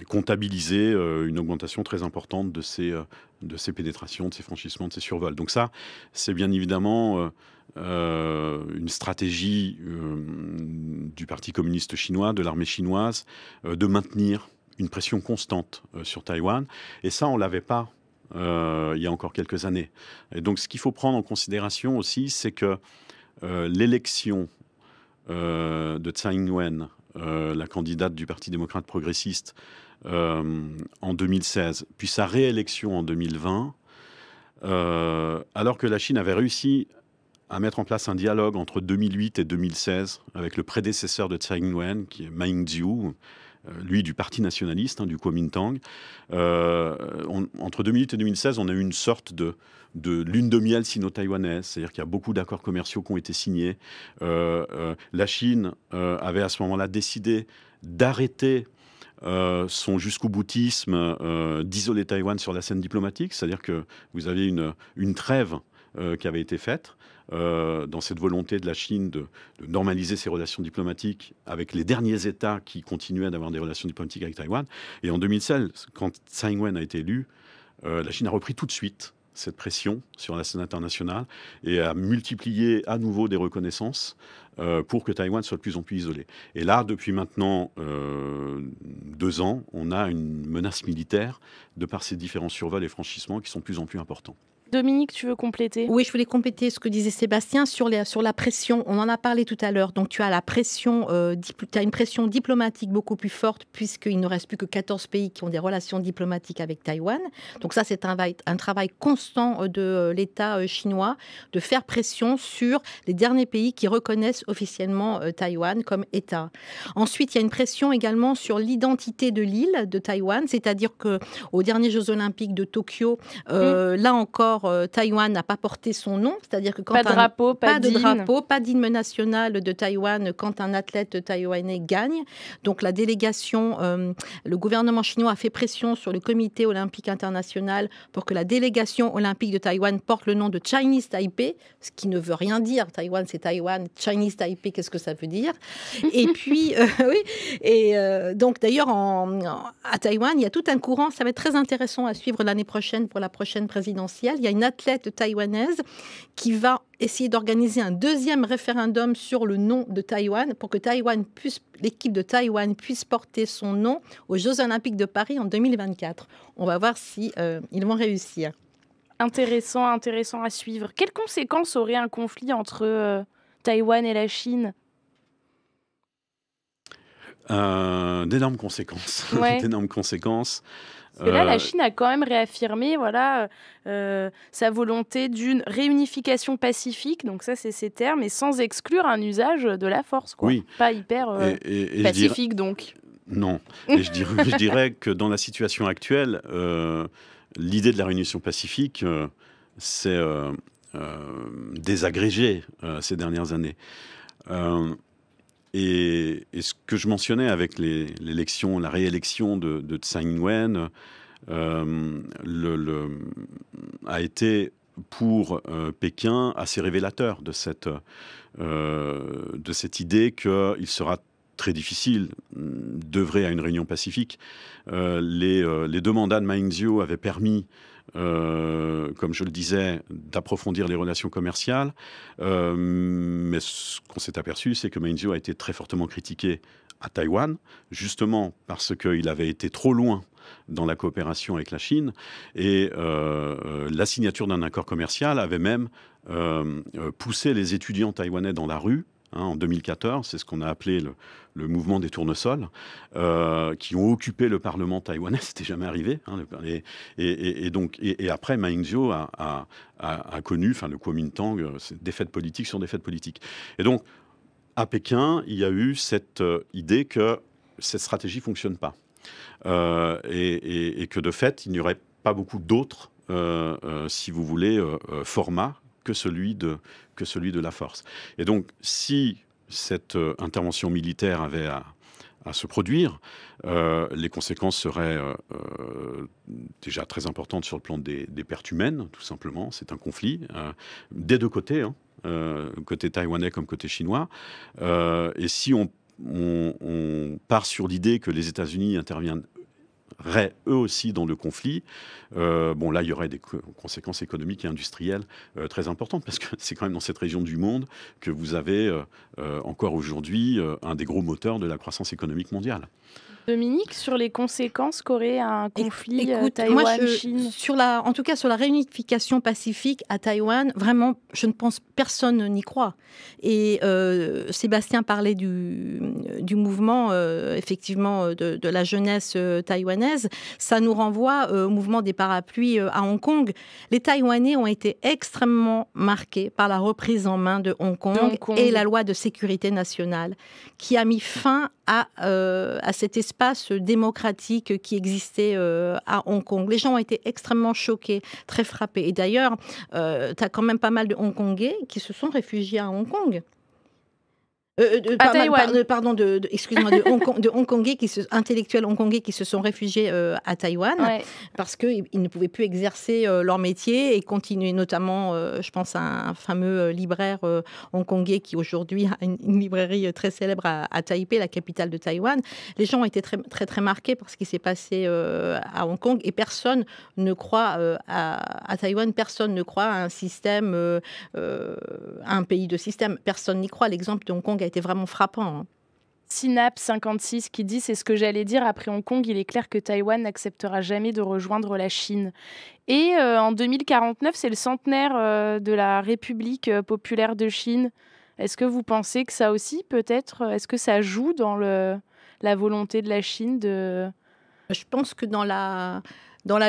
comptabiliser une augmentation très importante de ces pénétrations, de ces franchissements, de ces survols. Donc ça, c'est bien évidemment une stratégie du Parti communiste chinois, de l'armée chinoise, de maintenir une pression constante sur Taïwan. Et ça, on ne l'avait pas il y a encore quelques années. Et donc ce qu'il faut prendre en considération aussi, c'est que l'élection de Tsai Ing-wen, la candidate du Parti démocrate progressiste, en 2016, puis sa réélection en 2020, alors que la Chine avait réussi à mettre en place un dialogue entre 2008 et 2016 avec le prédécesseur de Tsai Ing-wen, qui est Ma Ying-jeou, lui du Parti nationaliste, du Kuomintang. Entre 2008 et 2016, on a eu une sorte de lune de miel sino-taïwanaise, c'est-à-dire qu'il y a beaucoup d'accords commerciaux qui ont été signés. La Chine avait à ce moment-là décidé d'arrêter son jusqu'au boutisme d'isoler Taïwan sur la scène diplomatique, c'est-à-dire que vous avez une trêve qui avait été faite dans cette volonté de la Chine de normaliser ses relations diplomatiques avec les derniers États qui continuaient d'avoir des relations diplomatiques avec Taïwan. Et en 2016, quand Tsai Ing-wen a été élue, la Chine a repris tout de suite cette pression sur la scène internationale et a multiplié à nouveau des reconnaissances pour que Taïwan soit de plus en plus isolé. Et là, depuis maintenant 2 ans, on a une menace militaire de par ces différents survols et franchissements qui sont de plus en plus importants. Dominique, tu veux compléter? Oui, je voulais compléter ce que disait Sébastien sur la pression. On en a parlé tout à l'heure. Donc, tu as la pression, tu as une pression diplomatique beaucoup plus forte puisqu'il ne reste plus que 14 pays qui ont des relations diplomatiques avec Taïwan. Donc ça, c'est un travail constant de l'État chinois de faire pression sur les derniers pays qui reconnaissent officiellement Taïwan comme État. Ensuite, il y a une pression également sur l'identité de l'île de Taïwan, c'est-à-dire qu'aux derniers Jeux Olympiques de Tokyo, là encore, Taïwan n'a pas porté son nom, c'est-à-dire que quand pas de drapeau, pas d'hymne national de Taïwan quand un athlète taïwanais gagne. Donc la délégation, le gouvernement chinois a fait pression sur le comité olympique international pour que la délégation olympique de Taïwan porte le nom de Chinese Taipei, ce qui ne veut rien dire. Taïwan, c'est Taïwan. Chinese Taipei, qu'est-ce que ça veut dire? Et puis, oui. Et donc d'ailleurs, à Taïwan, il y a tout un courant. Ça va être très intéressant à suivre l'année prochaine pour la prochaine présidentielle. Il y a une athlète taïwanaise qui va essayer d'organiser un deuxième référendum sur le nom de Taïwan pour que l'équipe de Taïwan puisse porter son nom aux Jeux Olympiques de Paris en 2024. On va voir si ils vont réussir. Intéressant à suivre. Quelles conséquences aurait un conflit entre Taïwan et la Chine? D'énormes conséquences. Ouais. D'énormes conséquences. Parce que là, la Chine a quand même réaffirmé sa volonté d'une réunification pacifique, donc ça c'est ses termes, mais sans exclure un usage de la force, quoi. Oui. Pas hyper pacifique donc. Non, et je dirais que dans la situation actuelle, l'idée de la réunification pacifique s'est désagrégée ces dernières années. Et ce que je mentionnais avec la réélection de Tsai Ing-wen a été pour Pékin assez révélateur de cette idée qu'il sera très difficile d'œuvrer à une réunion pacifique. Les 2 mandats de Ma Ying-jeou avaient permis, comme je le disais, d'approfondir les relations commerciales. Mais ce qu'on s'est aperçu, c'est que Ma Ying-jeou a été très fortement critiqué à Taïwan, justement parce qu'il avait été trop loin dans la coopération avec la Chine. Et la signature d'un accord commercial avait même poussé les étudiants taïwanais dans la rue. En 2014, c'est ce qu'on a appelé le mouvement des tournesols, qui ont occupé le Parlement taïwanais, c'était jamais arrivé. Et après, Ma Ying-jeou a connu, le Kuomintang, défaite politique sur défaite politique. Et donc, à Pékin, il y a eu cette idée que cette stratégie ne fonctionne pas. Et que de fait, il n'y aurait pas beaucoup d'autres, si vous voulez, formats que celui de la force. Et donc, si cette intervention militaire avait à se produire, les conséquences seraient déjà très importantes sur le plan des pertes humaines, tout simplement. C'est un conflit des 2 côtés, côté taïwanais comme côté chinois. Et si on on part sur l'idée que les États-Unis interviennent eux aussi dans le conflit, bon là il y aurait des conséquences économiques et industrielles très importantes, parce que c'est quand même dans cette région du monde que vous avez encore aujourd'hui un des gros moteurs de la croissance économique mondiale. Dominique, sur les conséquences qu'aurait un conflit Taïwan-Chine, en tout cas sur la réunification pacifique à Taïwan, vraiment, je ne pense personne n'y croit. Et Sébastien parlait du mouvement, effectivement, de la jeunesse taïwanaise. Ça nous renvoie au mouvement des parapluies à Hong Kong. Les Taïwanais ont été extrêmement marqués par la reprise en main de Hong Kong et la loi de sécurité nationale, qui a mis fin à cet espace démocratique qui existait à Hong Kong. Les gens ont été extrêmement choqués, très frappés. Et d'ailleurs, tu as quand même pas mal de Hongkongais qui se sont réfugiés à Hong Kong. Excuse-moi, de Hongkongais intellectuels hongkongais qui se sont réfugiés à Taïwan, parce qu'ils ne pouvaient plus exercer leur métier et continuer, notamment, je pense à un fameux libraire hongkongais qui aujourd'hui a une librairie très célèbre à Taipei, la capitale de Taïwan. Les gens ont été très, très, très marqués par ce qui s'est passé à Hong Kong, et personne ne croit à Taïwan, personne ne croit à un système, à un pays de système. Personne n'y croit. L'exemple de Hong Kong a été vraiment frappant. Synapse56 qui dit « C'est ce que j'allais dire, après Hong Kong, il est clair que Taïwan n'acceptera jamais de rejoindre la Chine. » Et en 2049, c'est le centenaire de la République populaire de Chine. Est-ce que vous pensez que ça aussi, peut-être, est-ce que ça joue dans la volonté de la Chine de... Je pense que dans la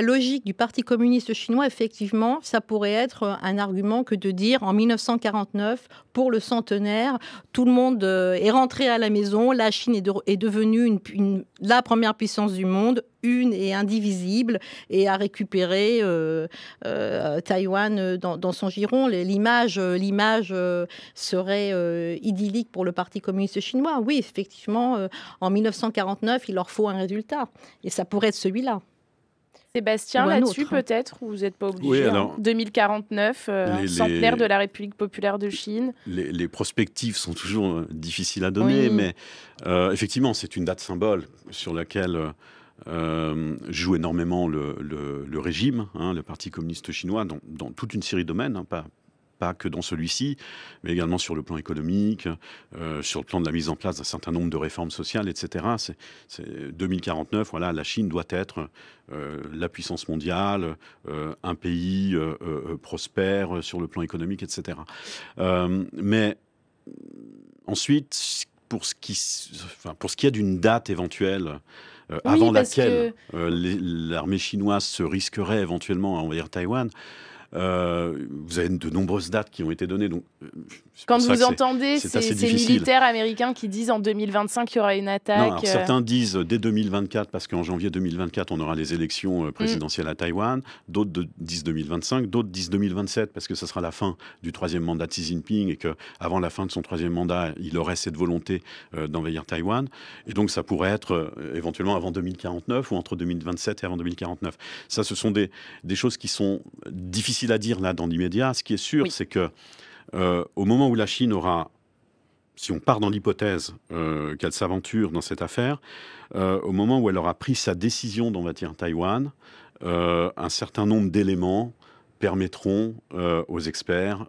logique du Parti communiste chinois, effectivement, ça pourrait être un argument que de dire en 1949, pour le centenaire, tout le monde est rentré à la maison, la Chine est devenue la première puissance du monde, une et indivisible, et a récupéré Taïwan dans son giron. L'image serait idyllique pour le Parti communiste chinois. Oui, effectivement, en 1949, il leur faut un résultat, et ça pourrait être celui-là. Sébastien, là-dessus, peut-être, ou vous n'êtes pas obligé. Oui, alors, 2049, centenaire de la République populaire de Chine. Les perspectives sont toujours difficiles à donner, mais effectivement, c'est une date symbole sur laquelle joue énormément le régime, le Parti communiste chinois, dans toute une série de domaines, pas que dans celui-ci, mais également sur le plan économique, sur le plan de la mise en place d'un certain nombre de réformes sociales, etc. C'est 2049, voilà, la Chine doit être la puissance mondiale, un pays prospère sur le plan économique, etc. Mais ensuite, pour ce qui est d'une date éventuelle, avant laquelle l'armée chinoise se risquerait éventuellement à envahir Taïwan, vous avez de nombreuses dates qui ont été données. Donc, quand vous entendez ces militaires américains qui disent en 2025 qu'il y aura une attaque... Non, certains disent dès 2024, parce qu'en janvier 2024, on aura les élections présidentielles à Taïwan. D'autres disent 2025, d'autres disent 2027, parce que ce sera la fin du 3e mandat de Xi Jinping et qu'avant la fin de son 3e mandat, il aurait cette volonté d'envahir Taïwan. Et donc, ça pourrait être éventuellement avant 2049 ou entre 2027 et avant 2049. Ça, ce sont des choses qui sont difficiles à dire là dans l'immédiat. Ce qui est sûr, c'est que au moment où la Chine aura, si on part dans l'hypothèse qu'elle s'aventure dans cette affaire, au moment où elle aura pris sa décision d'envahir Taïwan, un certain nombre d'éléments permettront aux experts,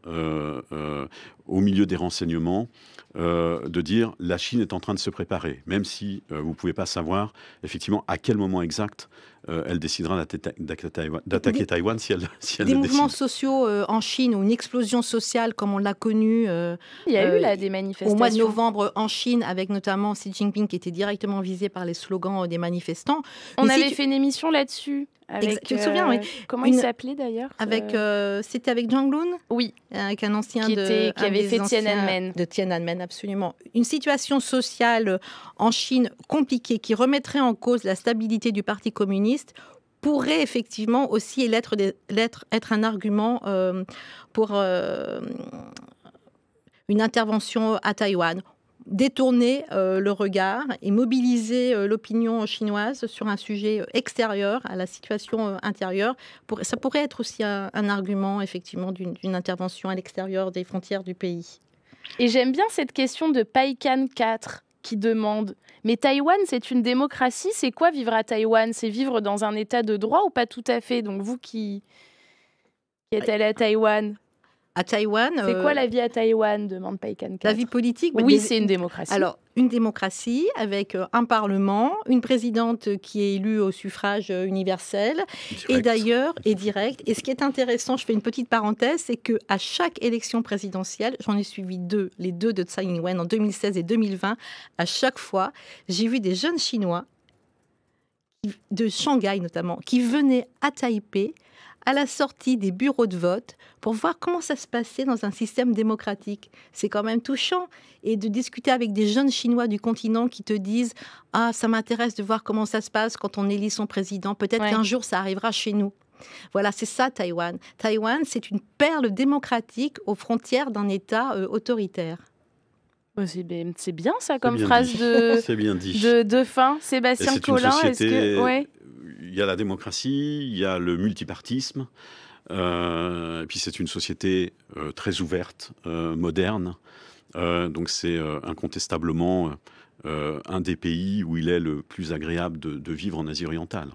au milieu des renseignements, de dire la Chine est en train de se préparer, même si vous ne pouvez pas savoir effectivement à quel moment exact elle décidera d'attaquer Taïwan si elle des le mouvements décide. sociaux en Chine, ou une explosion sociale comme on l'a connu il y a eu là des manifestations au mois de novembre en Chine, avec notamment Xi Jinping qui était directement visé par les slogans des manifestants. On avait fait une émission là-dessus. Avec, tu te souviens, oui. Comment il s'appelait d'ailleurs C'était avec Zhang Lun. Oui. Avec un ancien qui avait fait Tiananmen. De Tiananmen, absolument. Une situation sociale en Chine compliquée qui remettrait en cause la stabilité du Parti communiste pourrait effectivement aussi être un argument pour une intervention à Taïwan. Détourner le regard et mobiliser l'opinion chinoise sur un sujet extérieur à la situation intérieure. Ça pourrait être aussi un argument, effectivement, d'une intervention à l'extérieur des frontières du pays. Et j'aime bien cette question de Paikhan 4. qui demande. Mais Taïwan, c'est une démocratie. C'est quoi vivre à Taïwan? C'est vivre dans un état de droit ou pas tout à fait? Donc vous qui êtes allé à Taïwan. À Taïwan, c'est quoi la vie à Taïwan, demande Paikan 4. La vie politique? Oui, c'est une démocratie. Alors, une démocratie avec un parlement, une présidente qui est élue au suffrage universel, et d'ailleurs, est directe. Et ce qui est intéressant, je fais une petite parenthèse, c'est qu'à chaque élection présidentielle, j'en ai suivi les deux de Tsai Ing-wen en 2016 et 2020, à chaque fois, j'ai vu des jeunes Chinois, de Shanghai notamment, qui venaient à Taipei à la sortie des bureaux de vote pour voir comment ça se passait dans un système démocratique. C'est quand même touchant. Et de discuter avec des jeunes Chinois du continent qui te disent « Ah, ça m'intéresse de voir comment ça se passe quand on élit son président. Peut-être qu'un jour, ça arrivera chez nous. » Voilà, c'est ça Taïwan. Taïwan, c'est une perle démocratique aux frontières d'un État autoritaire. C'est bien ça comme phrase de fin. Sébastien Collin, est-ce que... Ouais. Il y a la démocratie, il y a le multipartisme, et puis c'est une société très ouverte, moderne. Donc c'est incontestablement un des pays où il est le plus agréable de vivre en Asie orientale.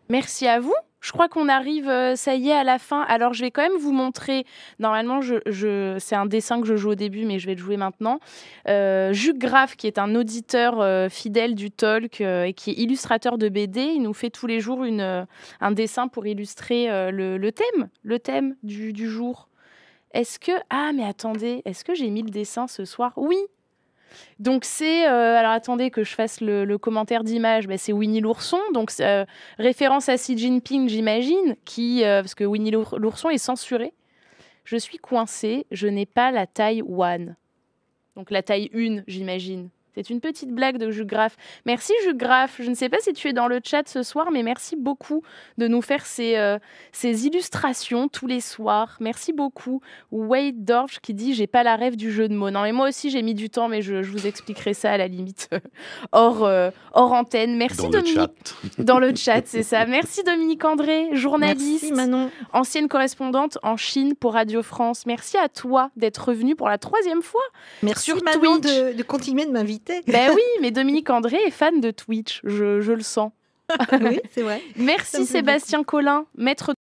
Merci à vous. Je crois qu'on arrive, ça y est, à la fin. Alors, je vais quand même vous montrer. Normalement, c'est un dessin que je joue au début, mais je vais le jouer maintenant. Jules Graff, qui est un auditeur fidèle du Talk et qui est illustrateur de BD, il nous fait tous les jours un dessin pour illustrer le thème du jour. Est-ce que... Ah, mais attendez, est-ce que j'ai mis le dessin ce soir? Oui. Donc c'est, alors attendez que je fasse le commentaire d'image, c'est Winnie l'ourson, donc référence à Xi Jinping j'imagine, parce que Winnie l'ourson est censuré. Je suis coincée, je n'ai pas la taille 1, donc la taille 1 j'imagine. C'est une petite blague de Jules Graff. Merci Jules Graff. Je ne sais pas si tu es dans le chat ce soir, mais merci beaucoup de nous faire ces illustrations tous les soirs. Merci beaucoup. Wade Dorsch qui dit « J'ai pas la rêve du jeu de mots ». Non, mais moi aussi, j'ai mis du temps, mais je vous expliquerai ça à la limite hors antenne. Merci dans Dominique. Le chat. Dans le chat, c'est ça. Merci Dominique André, journaliste, merci Manon, ancienne correspondante en Chine pour Radio France. Merci à toi d'être revenue pour la 3e fois. Merci sur Manon Twitch. de continuer de m'inviter. Ben oui, mais Dominique André est fan de Twitch, je le sens. Oui, c'est vrai. Merci Sébastien Collin, maître